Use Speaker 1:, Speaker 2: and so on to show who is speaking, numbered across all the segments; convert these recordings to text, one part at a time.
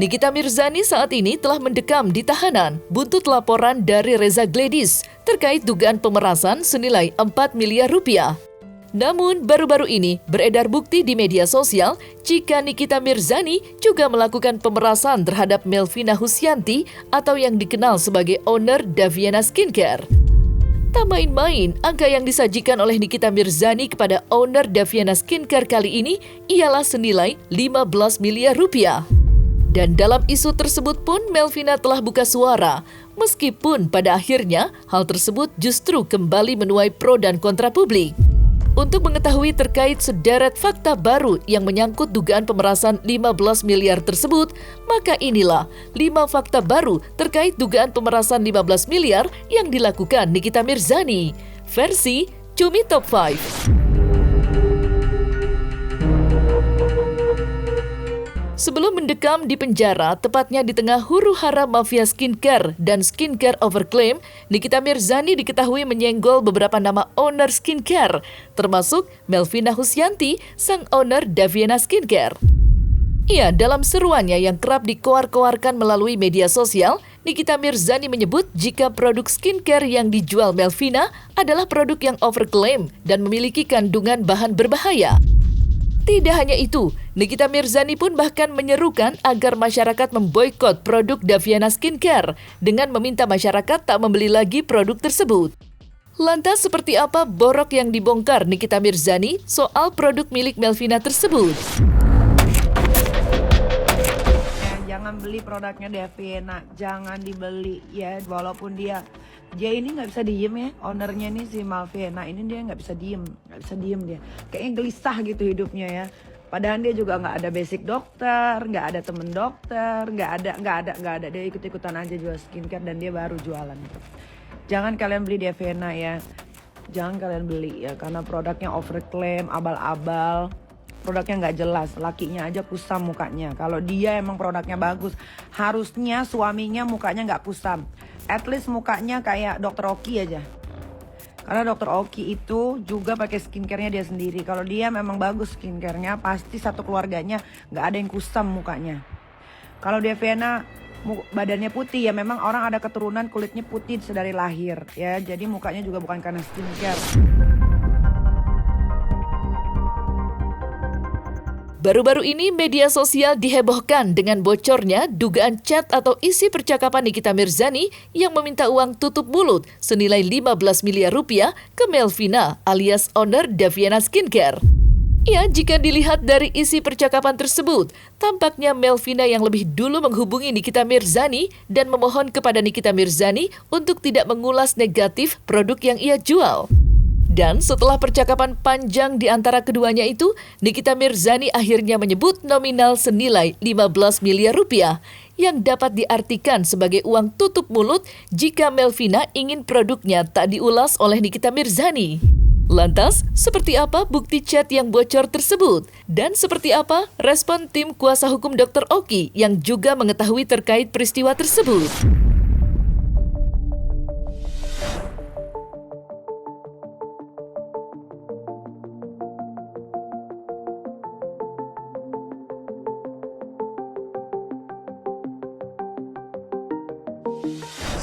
Speaker 1: Nikita Mirzani saat ini telah mendekam di tahanan buntut laporan dari Reza Gledis terkait dugaan pemerasan senilai 4 miliar rupiah. Namun, baru-baru ini beredar bukti di media sosial jika Nikita Mirzani juga melakukan pemerasan terhadap Melvina Husyanti atau yang dikenal sebagai owner Daviana Skincare. Tak main-main, angka yang disajikan oleh Nikita Mirzani kepada owner Daviana Skincare kali ini ialah senilai 15 miliar rupiah. Dan dalam isu tersebut pun Melvina telah buka suara, meskipun pada akhirnya hal tersebut justru kembali menuai pro dan kontra publik. Untuk mengetahui terkait sederet fakta baru yang menyangkut dugaan pemerasan 15 miliar tersebut, maka inilah 5 fakta baru terkait dugaan pemerasan 15 miliar yang dilakukan Nikita Mirzani. Versi Cumi Top 5. Sebelum mendekam di penjara, tepatnya di tengah huru-hara mafia skincare dan skincare overclaim, Nikita Mirzani diketahui menyenggol beberapa nama owner skincare, termasuk Melvina Husyanti, sang owner Daviana Skincare. Iya, dalam seruannya yang kerap dikoar-koarkan melalui media sosial, Nikita Mirzani menyebut jika produk skincare yang dijual Melvina adalah produk yang overclaim dan memiliki kandungan bahan berbahaya. Tidak hanya itu, Nikita Mirzani pun bahkan menyerukan agar masyarakat memboikot produk Daviana Skincare dengan meminta masyarakat tak membeli lagi produk tersebut. Lantas seperti apa borok yang dibongkar Nikita Mirzani soal produk milik Melvina tersebut?
Speaker 2: Jangan beli produknya Daviana, jangan dibeli ya, walaupun dia ini nggak bisa diem ya, ownernya nih si Melvina ini dia nggak bisa diem dia, kayaknya gelisah gitu hidupnya ya. Padahal dia juga nggak ada basic dokter, nggak ada temen dokter, nggak ada, dia ikut-ikutan aja jual skincare dan dia baru jualan itu. Jangan kalian beli Daviana ya, jangan kalian beli ya, karena produknya overclaim, abal-abal. Produknya nggak jelas, lakinya aja kusam mukanya. Kalau dia emang produknya bagus, harusnya suaminya mukanya nggak kusam. At least mukanya kayak Dr. Oki aja. Karena Dr. Oki itu juga pakai skincare-nya dia sendiri. Kalau dia memang bagus skincare-nya, pasti satu keluarganya nggak ada yang kusam mukanya. Kalau Daviana badannya putih ya, memang orang ada keturunan kulitnya putih sedari lahir ya. Jadi mukanya juga bukan karena skincare.
Speaker 1: Baru-baru ini media sosial dihebohkan dengan bocornya dugaan chat atau isi percakapan Nikita Mirzani yang meminta uang tutup mulut senilai 15 miliar rupiah ke Melvina alias owner Daviana Skincare. Ya, jika dilihat dari isi percakapan tersebut, tampaknya Melvina yang lebih dulu menghubungi Nikita Mirzani dan memohon kepada Nikita Mirzani untuk tidak mengulas negatif produk yang ia jual. Dan setelah percakapan panjang di antara keduanya itu, Nikita Mirzani akhirnya menyebut nominal senilai 15 miliar rupiah yang dapat diartikan sebagai uang tutup mulut jika Melvina ingin produknya tak diulas oleh Nikita Mirzani. Lantas, seperti apa bukti chat yang bocor tersebut? Dan seperti apa respon tim kuasa hukum Dr. Oki yang juga mengetahui terkait peristiwa tersebut?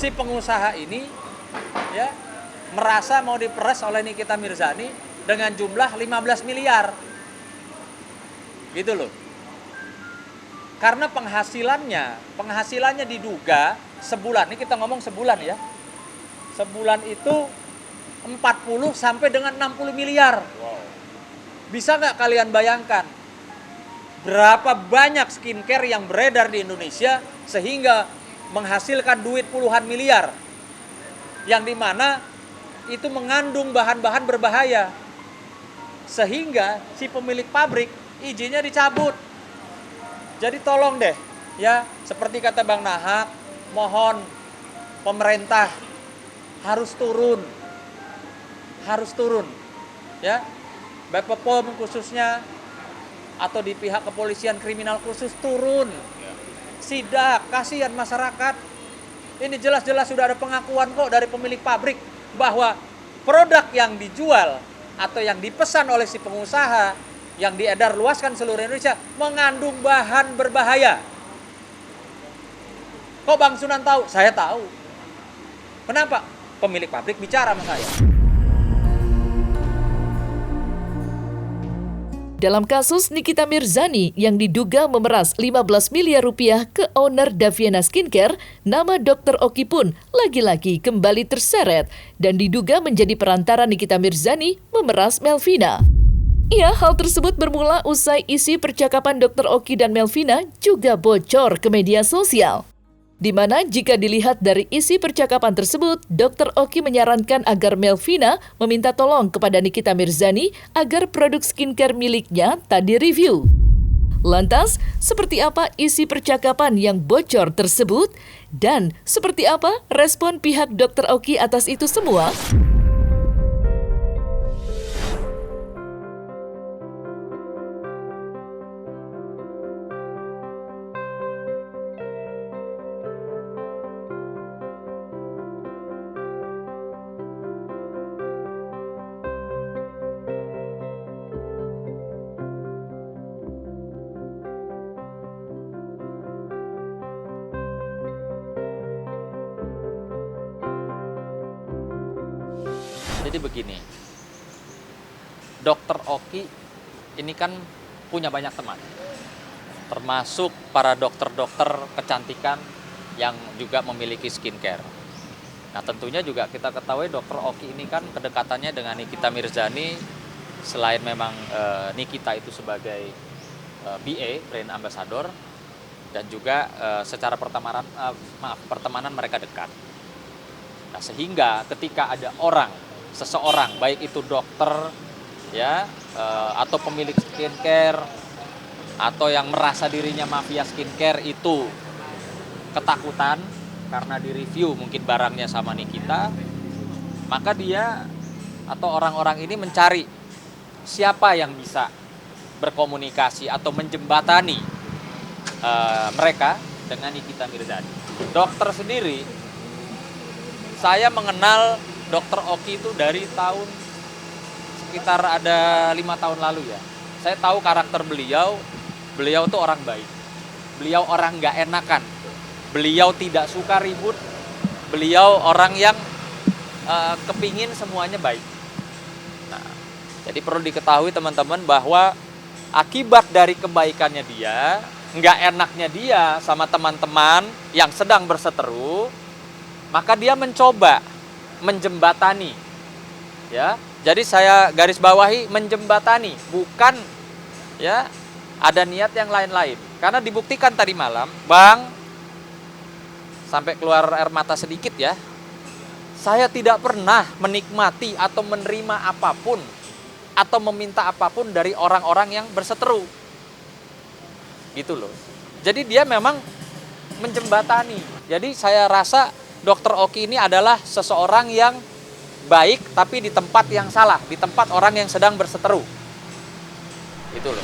Speaker 3: Si pengusaha ini ya merasa mau diperas oleh Nikita Mirzani dengan jumlah 15 miliar. Gitu loh. Karena penghasilannya diduga sebulan, ini kita ngomong sebulan ya. Sebulan itu 40 sampai dengan 60 miliar. Bisa nggak kalian bayangkan berapa banyak skincare yang beredar di Indonesia sehingga menghasilkan duit puluhan miliar, yang dimana itu mengandung bahan-bahan berbahaya, sehingga si pemilik pabrik izinnya dicabut. Jadi tolong deh ya, seperti kata Bang Nahak, mohon pemerintah harus turun ya, BPOM khususnya atau di pihak kepolisian kriminal khusus turun. Sidak, kasihan masyarakat. Ini jelas-jelas sudah ada pengakuan kok dari pemilik pabrik bahwa produk yang dijual atau yang dipesan oleh si pengusaha yang diedar luaskan seluruh Indonesia mengandung bahan berbahaya. Kok Bang Sunan tahu? Saya tahu. Kenapa? Pemilik pabrik bicara sama saya.
Speaker 1: Dalam kasus Nikita Mirzani yang diduga memeras 15 miliar rupiah ke owner Daviana Skincare, nama Dr. Oki pun lagi-lagi kembali terseret dan diduga menjadi perantara Nikita Mirzani memeras Melvina. Ya, hal tersebut bermula usai isi percakapan Dr. Oki dan Melvina juga bocor ke media sosial. Di mana jika dilihat dari isi percakapan tersebut, Dr. Oki menyarankan agar Melvina meminta tolong kepada Nikita Mirzani agar produk skincare miliknya tak direview. Lantas, seperti apa isi percakapan yang bocor tersebut? Dan seperti apa respon pihak Dr. Oki atas itu semua?
Speaker 3: Jadi begini, Dokter Oki ini kan punya banyak teman, termasuk para dokter-dokter kecantikan yang juga memiliki skincare. Nah tentunya juga kita ketahui Dokter Oki ini kan kedekatannya dengan Nikita Mirzani, selain memang Nikita itu sebagai BA, Brand Ambassador, dan juga secara pertemanan mereka dekat. Nah sehingga ketika ada seseorang baik itu dokter ya atau pemilik skincare atau yang merasa dirinya mafia skincare itu ketakutan karena direview mungkin barangnya sama Nikita, maka dia atau orang-orang ini mencari siapa yang bisa berkomunikasi atau menjembatani mereka dengan Nikita Mirzani. Dokter sendiri, saya mengenal Dokter Oki itu dari tahun sekitar ada 5 tahun lalu ya. Saya tahu karakter beliau tuh orang baik. Beliau orang nggak enakan. Beliau tidak suka ribut. Beliau orang yang kepingin semuanya baik. Nah, jadi perlu diketahui teman-teman bahwa akibat dari kebaikannya dia, nggak enaknya dia sama teman-teman yang sedang berseteru, maka dia mencoba menjembatani, ya. Jadi saya garis bawahi menjembatani, bukan ya ada niat yang lain-lain. Karena dibuktikan tadi malam, Bang, sampai keluar air mata sedikit ya. Saya tidak pernah menikmati atau menerima apapun atau meminta apapun dari orang-orang yang berseteru, gitu loh. Jadi dia memang menjembatani. Jadi saya rasa Dokter Oki ini adalah seseorang yang baik tapi di tempat yang salah, di tempat orang yang sedang berseteru. Itu loh.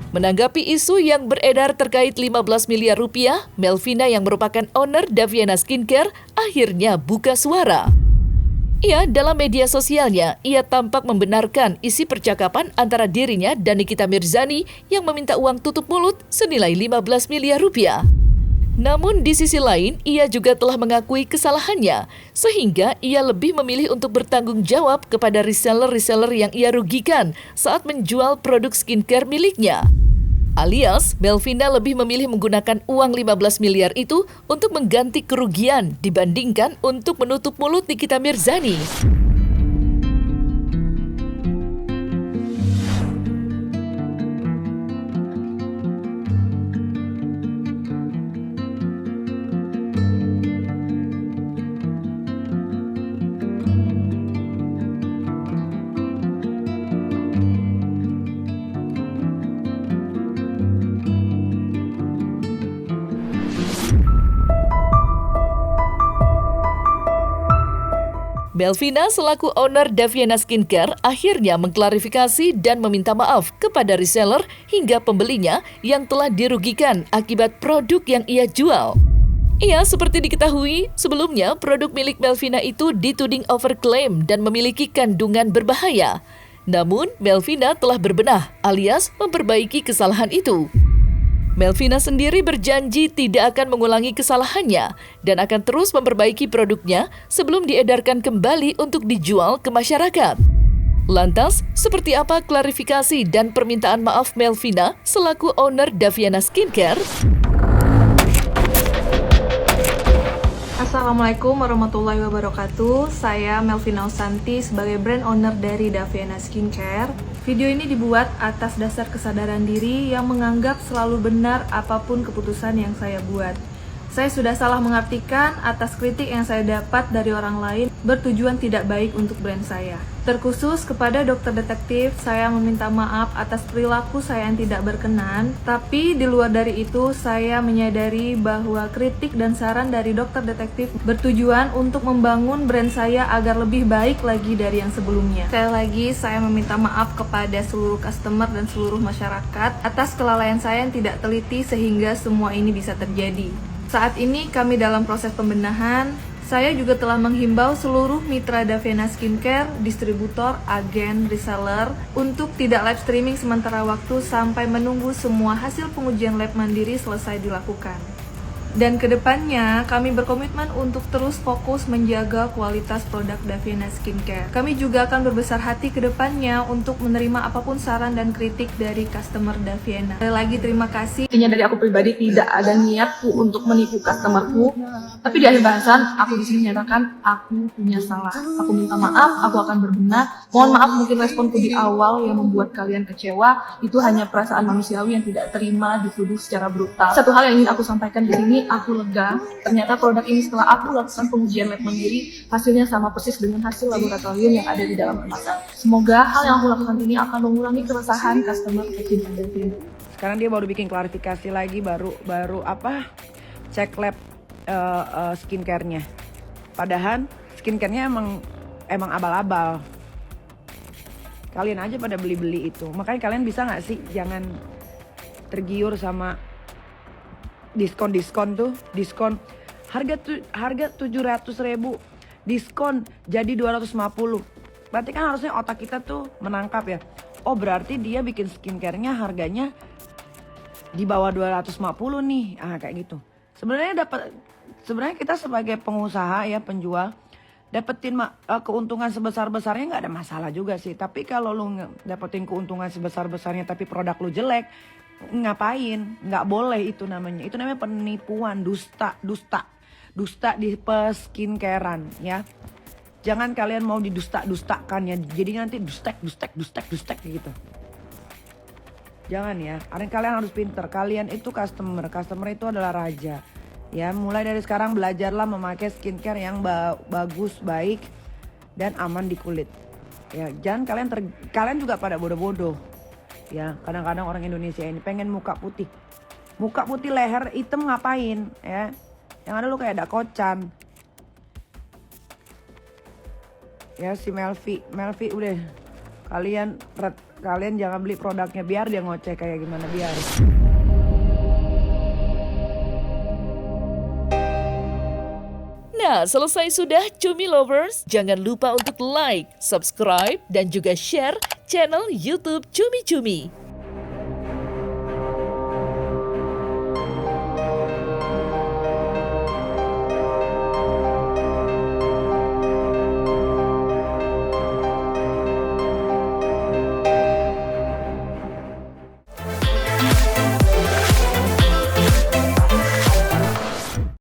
Speaker 1: Menanggapi isu yang beredar terkait 15 miliar rupiah, Melvina yang merupakan owner Daviana Skincare akhirnya buka suara. Ia dalam media sosialnya, ia tampak membenarkan isi percakapan antara dirinya dan Nikita Mirzani yang meminta uang tutup mulut senilai 15 miliar rupiah. Namun di sisi lain, ia juga telah mengakui kesalahannya, sehingga ia lebih memilih untuk bertanggung jawab kepada reseller-reseller yang ia rugikan saat menjual produk skincare miliknya. Alias, Melvina lebih memilih menggunakan uang 15 miliar itu untuk mengganti kerugian dibandingkan untuk menutup mulut Nikita Mirzani. Melvina selaku owner Daviana Skincare akhirnya mengklarifikasi dan meminta maaf kepada reseller hingga pembelinya yang telah dirugikan akibat produk yang ia jual. Iya, seperti diketahui, sebelumnya produk milik Melvina itu dituding overclaim dan memiliki kandungan berbahaya. Namun, Melvina telah berbenah alias memperbaiki kesalahan itu. Melvina sendiri berjanji tidak akan mengulangi kesalahannya dan akan terus memperbaiki produknya sebelum diedarkan kembali untuk dijual ke masyarakat. Lantas, seperti apa klarifikasi dan permintaan maaf Melvina selaku owner Daviana Skincare?
Speaker 4: Assalamualaikum warahmatullahi wabarakatuh. Saya Melvina Osanti sebagai brand owner dari Daviana Skincare. Video ini dibuat atas dasar kesadaran diri yang menganggap selalu benar apapun keputusan yang saya buat. Saya sudah salah mengartikan atas kritik yang saya dapat dari orang lain bertujuan tidak baik untuk brand saya. Terkhusus kepada dokter detektif, saya meminta maaf atas perilaku saya yang tidak berkenan. Tapi di luar dari itu, saya menyadari bahwa kritik dan saran dari dokter detektif bertujuan untuk membangun brand saya agar lebih baik lagi dari yang sebelumnya. Sekali lagi, saya meminta maaf kepada seluruh customer dan seluruh masyarakat atas kelalaian saya yang tidak teliti sehingga semua ini bisa terjadi. Saat ini kami dalam proses pembenahan. Saya juga telah menghimbau seluruh mitra Daviana Skincare, distributor, agen, reseller untuk tidak live streaming sementara waktu sampai menunggu semua hasil pengujian lab mandiri selesai dilakukan. Dan kedepannya kami berkomitmen untuk terus fokus menjaga kualitas produk Daviana Skincare. Kami juga akan berbesar hati kedepannya untuk menerima apapun saran dan kritik dari customer Daviana. Sekali lagi terima kasih. Intinya dari aku pribadi tidak ada niatku untuk menipu customerku. Tapi di akhir bahasan aku di sini menyatakan aku punya salah. Aku minta maaf, aku akan berbenah. Mohon maaf mungkin responku di awal yang membuat kalian kecewa. Itu hanya perasaan manusiawi yang tidak terima dituduh secara brutal. Satu hal yang ingin aku sampaikan di sini, aku lega. Ternyata produk ini setelah aku lakukan pengujian lab mandiri, hasilnya sama persis dengan hasil laboratorium yang ada di dalam kemasan. Semoga hal yang aku lakukan ini akan mengurangi keresahan customer kecintaan Daviana.
Speaker 2: Sekarang dia baru bikin klarifikasi lagi, baru cek lab skincare-nya. Padahal skincare-nya emang abal-abal. Kalian aja pada beli-beli itu. Makanya kalian bisa nggak sih jangan tergiur sama diskon diskon harga 700.000 diskon jadi 250. Berarti kan harusnya otak kita tuh menangkap ya. Oh berarti dia bikin skincare-nya harganya di bawah 250 nih. Kayak gitu. Sebenarnya kita sebagai pengusaha ya, penjual, dapetin keuntungan sebesar-besarnya nggak ada masalah juga sih. Tapi kalau lu dapetin keuntungan sebesar-besarnya tapi produk lu jelek, ngapain? Nggak boleh itu namanya. Itu namanya penipuan, dusta di peskincarean ya. Jangan kalian mau didustakan ya. Jadi nanti dustek gitu. Jangan ya. Kalian harus pinter. Kalian itu customer itu adalah raja. Ya, mulai dari sekarang belajarlah memakai skincare yang bagus, baik dan aman di kulit. Ya, jangan kalian juga pada bodoh-bodoh. Ya, kadang-kadang orang Indonesia ini pengen muka putih leher hitam ngapain ya, yang ada lu kayak ada kocan ya. Si Melvi udah, kalian jangan beli produknya, biar dia ngoceh kayak gimana, biar.
Speaker 1: Nah, selesai sudah Cumi Lovers. Jangan lupa untuk like, subscribe, dan juga share channel YouTube Cumi Cumi.